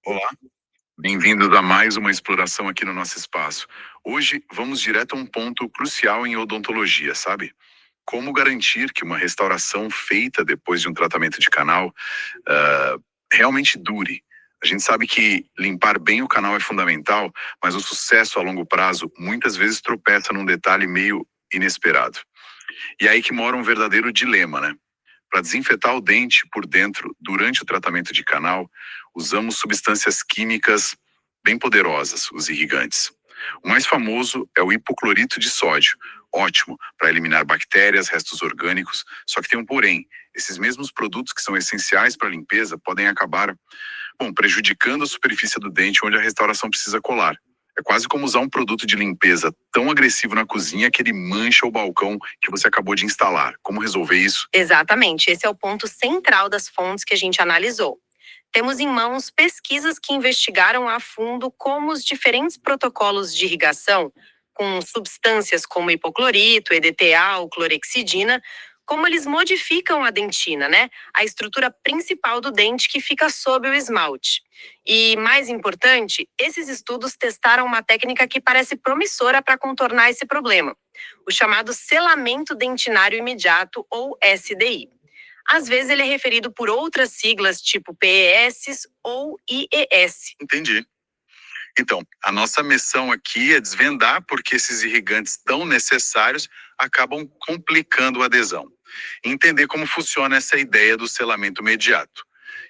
Olá, bem-vindos a mais uma exploração aqui no nosso espaço. Hoje vamos direto a um ponto crucial em odontologia, sabe? Como garantir que uma restauração feita depois de um tratamento de canal ah, realmente dure? A gente sabe que limpar bem o canal é fundamental, mas o sucesso a longo prazo muitas vezes tropeça num detalhe meio inesperado. E é aí que mora um verdadeiro dilema, né? Para desinfetar o dente por dentro durante o tratamento de canal, usamos substâncias químicas bem poderosas, os irrigantes. O mais famoso é o hipoclorito de sódio, ótimo para eliminar bactérias, restos orgânicos, só que tem um porém. Esses mesmos produtos que são essenciais para a limpeza podem acabar, prejudicando a superfície do dente onde a restauração precisa colar. É quase como usar um produto de limpeza tão agressivo na cozinha que ele mancha o balcão que você acabou de instalar. Como resolver isso? Exatamente, esse é o ponto central das fontes que a gente analisou. Temos em mãos pesquisas que investigaram a fundo como os diferentes protocolos de irrigação, com substâncias como hipoclorito, EDTA ou clorexidina, como eles modificam a dentina, né? A estrutura principal do dente que fica sob o esmalte. E, mais importante, esses estudos testaram uma técnica que parece promissora para contornar esse problema, o chamado selamento dentinário imediato, ou SDI. Às vezes ele é referido por outras siglas, tipo PES ou IES. Entendi. Então, a nossa missão aqui é desvendar porque esses irrigantes tão necessários acabam complicando a adesão. Entender como funciona essa ideia do selamento imediato.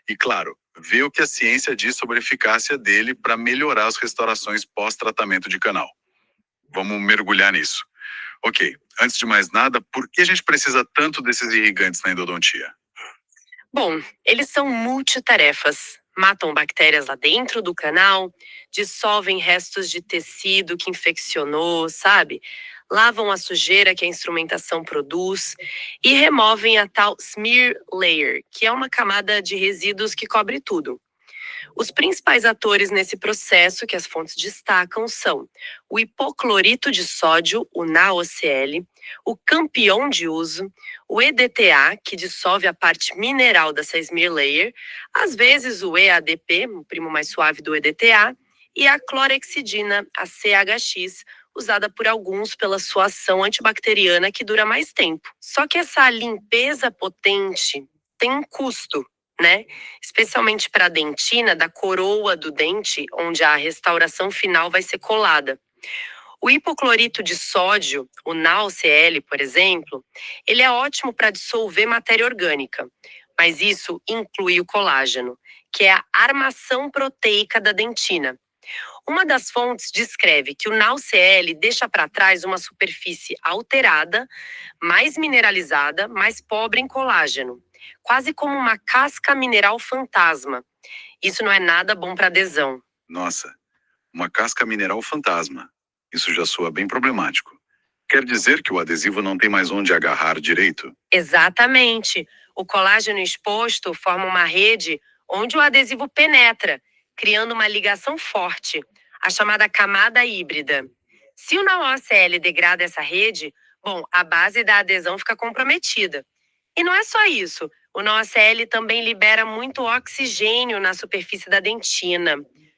E, claro, ver o que a ciência diz sobre a eficácia dele para melhorar as restaurações pós-tratamento de canal. Vamos mergulhar nisso. Ok, antes de mais nada, por que a gente precisa tanto desses irrigantes na endodontia? Bom, eles são multitarefas. Matam bactérias lá dentro do canal, dissolvem restos de tecido que infeccionou, sabe? Lavam a sujeira que a instrumentação produz e removem a tal smear layer, que é uma camada de resíduos que cobre tudo. Os principais atores nesse processo que as fontes destacam são o hipoclorito de sódio, o NaOCl, o campião de uso, o EDTA, que dissolve a parte mineral dessa smear layer, às vezes o EADP, o primo mais suave do EDTA, e a clorexidina, a CHX, usada por alguns pela sua ação antibacteriana que dura mais tempo. Só que essa limpeza potente tem um custo, né? Especialmente para a dentina da coroa do dente, onde a restauração final vai ser colada. O hipoclorito de sódio, o NaOCl, por exemplo, ele é ótimo para dissolver matéria orgânica, mas isso inclui o colágeno, que é a armação proteica da dentina. Uma das fontes descreve que o NaOCl deixa para trás uma superfície alterada, mais mineralizada, mais pobre em colágeno, quase como uma casca mineral fantasma. Isso não é nada bom para adesão. Nossa, uma casca mineral fantasma. Isso já soa bem problemático. Quer dizer que o adesivo não tem mais onde agarrar direito? Exatamente. O colágeno exposto forma uma rede onde o adesivo penetra, criando uma ligação forte, a chamada camada híbrida. Se o NaOCl degrada essa rede, bom, a base da adesão fica comprometida. E não é só isso. O NaOCl também libera muito oxigênio na superfície da dentina.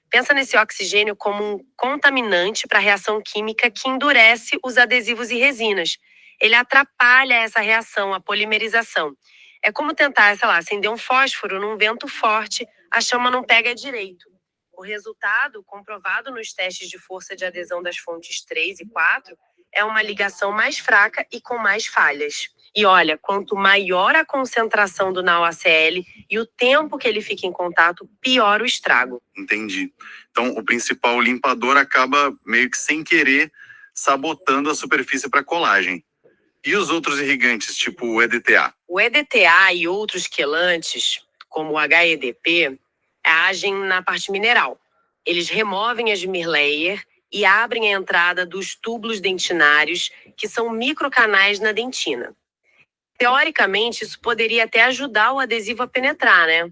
Pensa nesse oxigênio como um contaminante para a reação química que endurece os adesivos e resinas. Ele atrapalha essa reação, a polimerização. É como tentar, sei lá, acender um fósforo num vento forte, a chama não pega direito. O resultado, comprovado nos testes de força de adesão das fontes 3 e 4, é uma ligação mais fraca e com mais falhas. E olha, quanto maior a concentração do NaOCl e o tempo que ele fica em contato, pior o estrago. Entendi. Então, o principal limpador acaba meio que sem querer sabotando a superfície para colagem. E os outros irrigantes, tipo o EDTA? O EDTA e outros quelantes, como o HEDP, agem na parte mineral. Eles removem a smear layer e abrem a entrada dos túbulos dentinários, que são microcanais na dentina. Teoricamente, isso poderia até ajudar o adesivo a penetrar, né?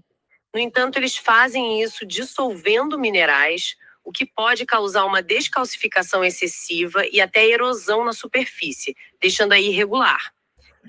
No entanto, eles fazem isso dissolvendo minerais, o que pode causar uma descalcificação excessiva e até erosão na superfície, deixando aí irregular.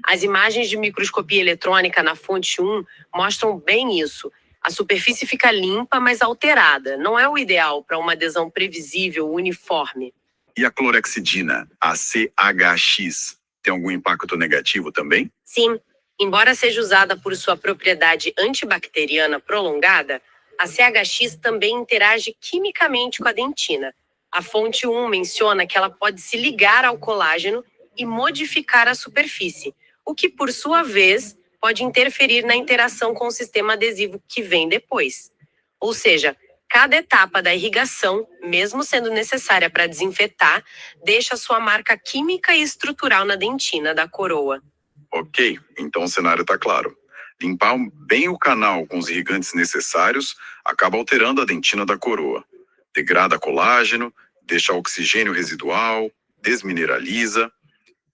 As imagens de microscopia eletrônica na fonte 1 mostram bem isso. A superfície fica limpa, mas alterada. Não é o ideal para uma adesão previsível, uniforme. E a clorexidina, a CHX, tem algum impacto negativo também? Sim, embora seja usada por sua propriedade antibacteriana prolongada, a CHX também interage quimicamente com a dentina. A fonte 1 menciona que ela pode se ligar ao colágeno e modificar a superfície, o que, por sua vez, pode interferir na interação com o sistema adesivo que vem depois. Ou seja, cada etapa da irrigação, mesmo sendo necessária para desinfetar, deixa sua marca química e estrutural na dentina da coroa. Ok, então o cenário está claro. Limpar bem o canal com os irrigantes necessários acaba alterando a dentina da coroa. Degrada colágeno, deixa oxigênio residual, desmineraliza.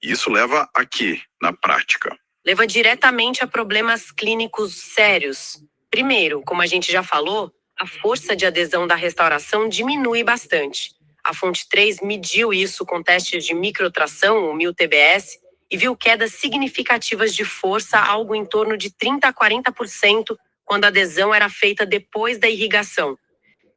E isso leva a quê, na prática? Leva diretamente a problemas clínicos sérios. Primeiro, como a gente já falou, a força de adesão da restauração diminui bastante. A fonte 3 mediu isso com testes de microtração, o 1000 TBS, e viu quedas significativas de força, algo em torno de 30 a 40%, quando a adesão era feita depois da irrigação.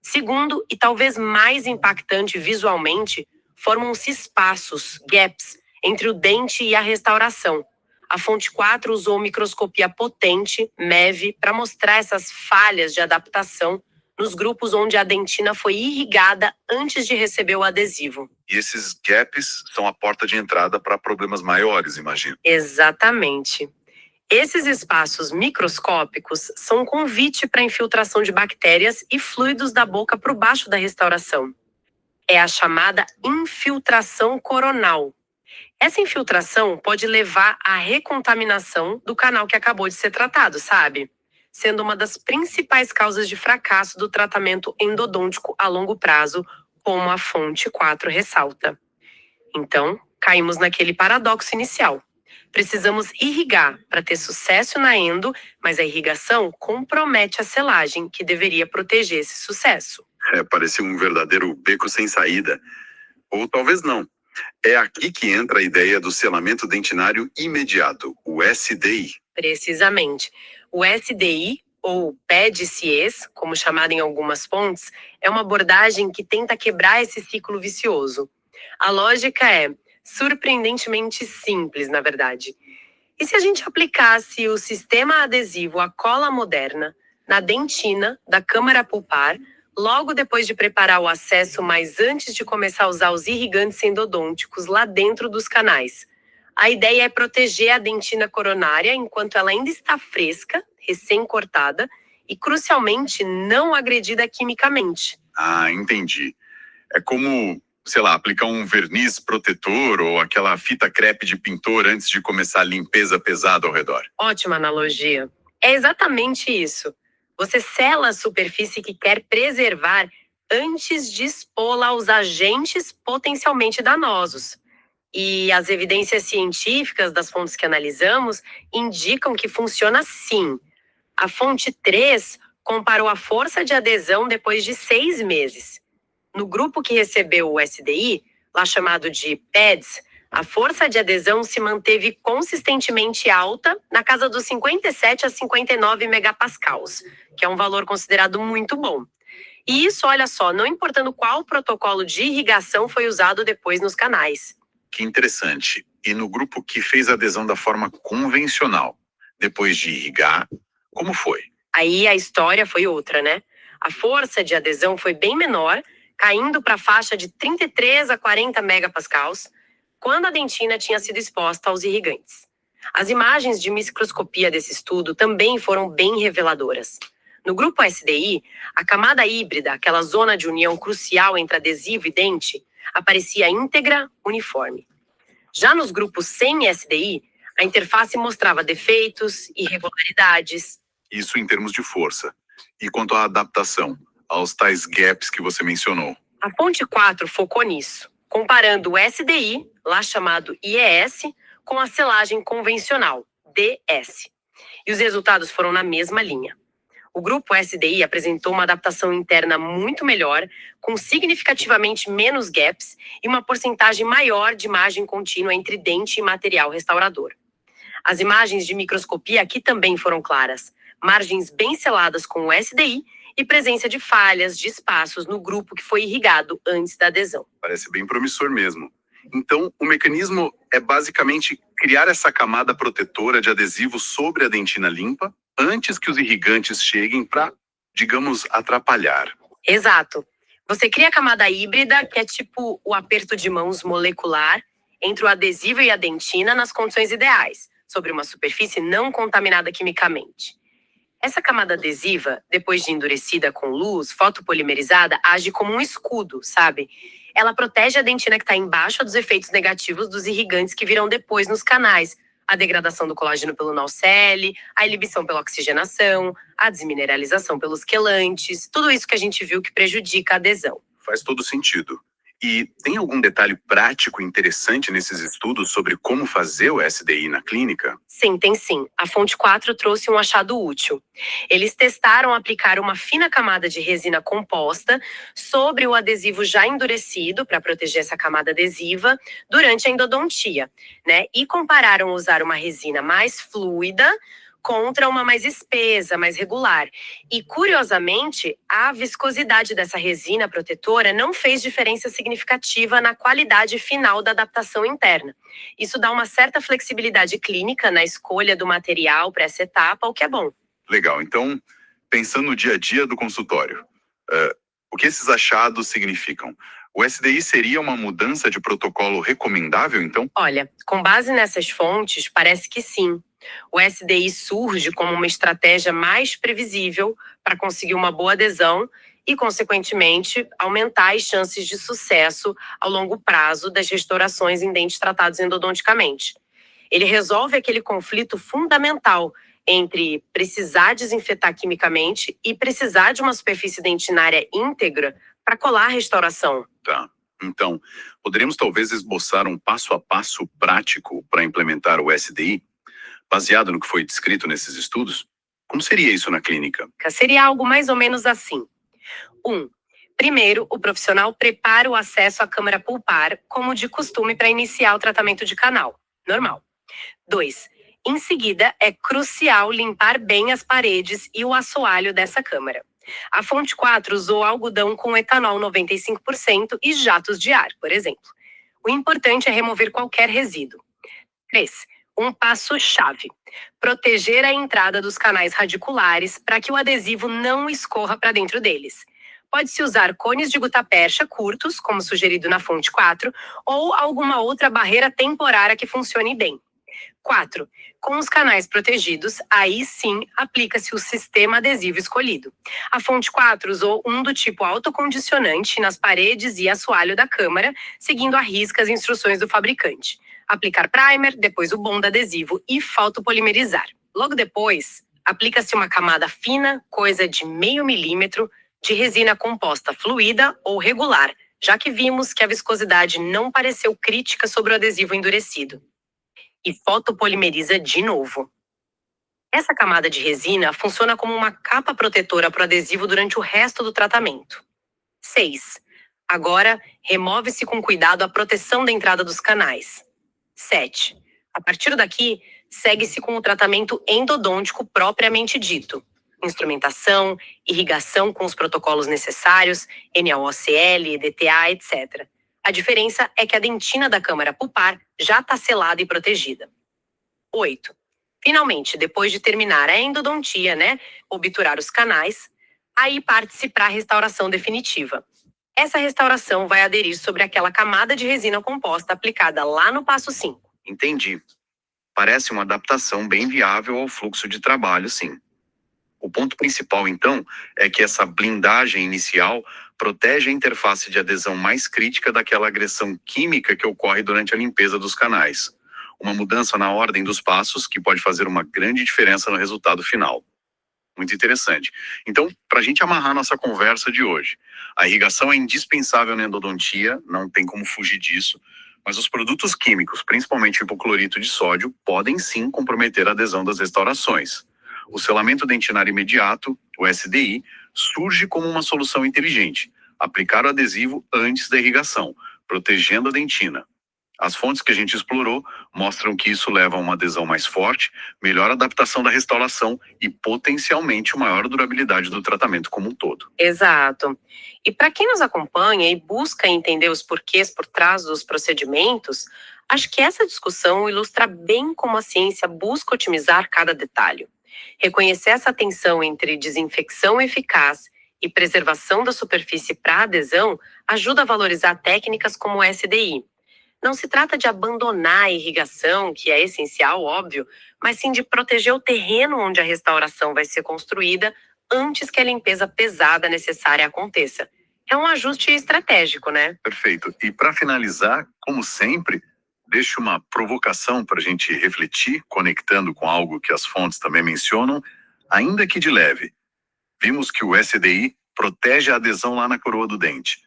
Segundo, e talvez mais impactante visualmente, formam-se espaços, gaps, entre o dente e a restauração. A fonte 4 usou microscopia potente, MEV, para mostrar essas falhas de adaptação nos grupos onde a dentina foi irrigada antes de receber o adesivo. E esses gaps são a porta de entrada para problemas maiores, imagino. Exatamente. Esses espaços microscópicos são um convite para a infiltração de bactérias e fluidos da boca para o baixo da restauração. É a chamada infiltração coronal. Essa infiltração pode levar à recontaminação do canal que acabou de ser tratado, sabe? Sendo uma das principais causas de fracasso do tratamento endodôntico a longo prazo, como a fonte 4 ressalta. Então, caímos naquele paradoxo inicial. Precisamos irrigar para ter sucesso na endo, mas a irrigação compromete a selagem, que deveria proteger esse sucesso. Parece um verdadeiro beco sem saída. Ou talvez não. É aqui que entra a ideia do selamento dentinário imediato, o SDI. Precisamente. O SDI, ou PED-CIES, como chamado em algumas fontes, é uma abordagem que tenta quebrar esse ciclo vicioso. A lógica é surpreendentemente simples, na verdade. E se a gente aplicasse o sistema adesivo à cola moderna na dentina da câmara pulpar, logo depois de preparar o acesso, mas antes de começar a usar os irrigantes endodônticos lá dentro dos canais? A ideia é proteger a dentina coronária enquanto ela ainda está fresca, recém-cortada e, crucialmente, não agredida quimicamente. Ah, entendi. É como, sei lá, aplicar um verniz protetor ou aquela fita crepe de pintor antes de começar a limpeza pesada ao redor. Ótima analogia. É exatamente isso. Você sela a superfície que quer preservar antes de expô-la aos agentes potencialmente danosos. E as evidências científicas das fontes que analisamos indicam que funciona assim. A fonte 3 comparou a força de adesão depois de 6 meses. No grupo que recebeu o SDI, lá chamado de PEDS, a força de adesão se manteve consistentemente alta na casa dos 57 a 59 megapascals, que é um valor considerado muito bom. E isso, olha só, não importando qual protocolo de irrigação foi usado depois nos canais. Que interessante. E no grupo que fez a adesão da forma convencional, depois de irrigar, como foi? Aí a história foi outra, né? A força de adesão foi bem menor, caindo para a faixa de 33 a 40 megapascals, quando a dentina tinha sido exposta aos irrigantes. As imagens de microscopia desse estudo também foram bem reveladoras. No grupo SDI, a camada híbrida, aquela zona de união crucial entre adesivo e dente, aparecia íntegra, uniforme. Já nos grupos sem SDI, a interface mostrava defeitos, irregularidades. Isso em termos de força. E quanto à adaptação, aos tais gaps que você mencionou? A fonte 4 focou nisso, comparando o SDI, lá chamado IES, com a selagem convencional, DS. E os resultados foram na mesma linha. O grupo SDI apresentou uma adaptação interna muito melhor, com significativamente menos gaps e uma porcentagem maior de margem contínua entre dente e material restaurador. As imagens de microscopia aqui também foram claras, margens bem seladas com o SDI e presença de falhas, de espaços no grupo que foi irrigado antes da adesão. Parece bem promissor mesmo. Então, o mecanismo é basicamente criar essa camada protetora de adesivo sobre a dentina limpa antes que os irrigantes cheguem para, digamos, atrapalhar. Exato. Você cria a camada híbrida, que é tipo o aperto de mãos molecular entre o adesivo e a dentina nas condições ideais, sobre uma superfície não contaminada quimicamente. Essa camada adesiva, depois de endurecida com luz, fotopolimerizada, age como um escudo, sabe? Ela protege a dentina que está embaixo dos efeitos negativos dos irrigantes que virão depois nos canais. A degradação do colágeno pelo nalcele, a inibição pela oxigenação, a desmineralização pelos quelantes, tudo isso que a gente viu que prejudica a adesão. Faz todo sentido. E tem algum detalhe prático interessante nesses estudos sobre como fazer o SDI na clínica? Sim, tem sim. A Fonte 4 trouxe um achado útil. Eles testaram aplicar uma fina camada de resina composta sobre o adesivo já endurecido, para proteger essa camada adesiva, durante a endodontia, né? E compararam usar uma resina mais fluida contra uma mais espessa, mais regular. E, curiosamente, a viscosidade dessa resina protetora não fez diferença significativa na qualidade final da adaptação interna. Isso dá uma certa flexibilidade clínica na escolha do material para essa etapa, o que é bom. Legal, então, pensando no dia a dia do consultório, o que esses achados significam? O SDI seria uma mudança de protocolo recomendável, então? Olha, com base nessas fontes, parece que sim. O SDI surge como uma estratégia mais previsível para conseguir uma boa adesão e, consequentemente, aumentar as chances de sucesso ao longo prazo das restaurações em dentes tratados endodonticamente. Ele resolve aquele conflito fundamental entre precisar desinfetar quimicamente e precisar de uma superfície dentinária íntegra para colar a restauração. Tá. Então, poderíamos talvez esboçar um passo a passo prático para implementar o SDI, baseado no que foi descrito nesses estudos? Como seria isso na clínica? Seria algo mais ou menos assim. 1. Primeiro, o profissional prepara o acesso à câmara pulpar, como de costume, para iniciar o tratamento de canal. Normal. 2. Em seguida, é crucial limpar bem as paredes e o assoalho dessa câmara. A Fonte 4 usou algodão com etanol 95% e jatos de ar, por exemplo. O importante é remover qualquer resíduo. 3. Um passo-chave: proteger a entrada dos canais radiculares para que o adesivo não escorra para dentro deles. Pode-se usar cones de gutapercha curtos, como sugerido na Fonte 4, ou alguma outra barreira temporária que funcione bem. 4. Com os canais protegidos, aí sim aplica-se o sistema adesivo escolhido. A Fonte 4 usou um do tipo autocondicionante nas paredes e assoalho da câmara, seguindo à risca as instruções do fabricante. Aplicar primer, depois o bond adesivo e fotopolimerizar. Logo depois, aplica-se uma camada fina, coisa de 0,5 milímetro, de resina composta fluida ou regular, já que vimos que a viscosidade não pareceu crítica sobre o adesivo endurecido. E fotopolimeriza de novo. Essa camada de resina funciona como uma capa protetora para o adesivo durante o resto do tratamento. 6. Agora, remove-se com cuidado a proteção da entrada dos canais. 7. A partir daqui, segue-se com o tratamento endodôntico propriamente dito. Instrumentação, irrigação com os protocolos necessários, NaOCl, DTA, etc. A diferença é que a dentina da câmara pulpar já está selada e protegida. 8. Finalmente, depois de terminar a endodontia, obturar os canais, aí parte-se para a restauração definitiva. Essa restauração vai aderir sobre aquela camada de resina composta aplicada lá no passo 5. Entendi. Parece uma adaptação bem viável ao fluxo de trabalho, sim. O ponto principal, então, é que essa blindagem inicial protege a interface de adesão mais crítica daquela agressão química que ocorre durante a limpeza dos canais. Uma mudança na ordem dos passos que pode fazer uma grande diferença no resultado final. Muito interessante. Então, para a gente amarrar nossa conversa de hoje, a irrigação é indispensável na endodontia, não tem como fugir disso, mas os produtos químicos, principalmente o hipoclorito de sódio, podem sim comprometer a adesão das restaurações. O selamento dentinário imediato, o SDI, surge como uma solução inteligente. Aplicar o adesivo antes da irrigação, protegendo a dentina. As fontes que a gente explorou mostram que isso leva a uma adesão mais forte, melhor adaptação da restauração e potencialmente uma maior durabilidade do tratamento como um todo. Exato. E para quem nos acompanha e busca entender os porquês por trás dos procedimentos, acho que essa discussão ilustra bem como a ciência busca otimizar cada detalhe. Reconhecer essa tensão entre desinfecção eficaz e preservação da superfície para adesão ajuda a valorizar técnicas como o SDI. Não se trata de abandonar a irrigação, que é essencial, óbvio, mas sim de proteger o terreno onde a restauração vai ser construída antes que a limpeza pesada necessária aconteça. É um ajuste estratégico, né? Perfeito. E para finalizar, como sempre, deixo uma provocação para a gente refletir, conectando com algo que as fontes também mencionam, ainda que de leve. Vimos que o SDI protege a adesão lá na coroa do dente,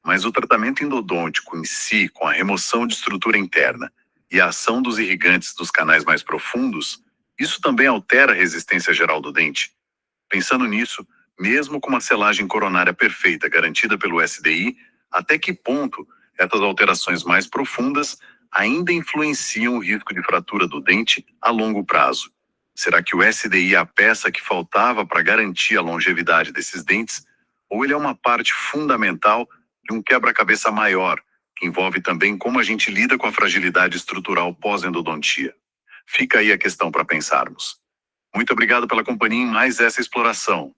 mas o tratamento endodôntico em si, com a remoção de estrutura interna e a ação dos irrigantes dos canais mais profundos, isso também altera a resistência geral do dente. Pensando nisso, mesmo com uma selagem coronária perfeita garantida pelo SDI, até que ponto essas alterações mais profundas ainda influenciam o risco de fratura do dente a longo prazo? Será que o SDI é a peça que faltava para garantir a longevidade desses dentes? Ou ele é uma parte fundamental de um quebra-cabeça maior, que envolve também como a gente lida com a fragilidade estrutural pós-endodontia? Fica aí a questão para pensarmos. Muito obrigado pela companhia em mais essa exploração.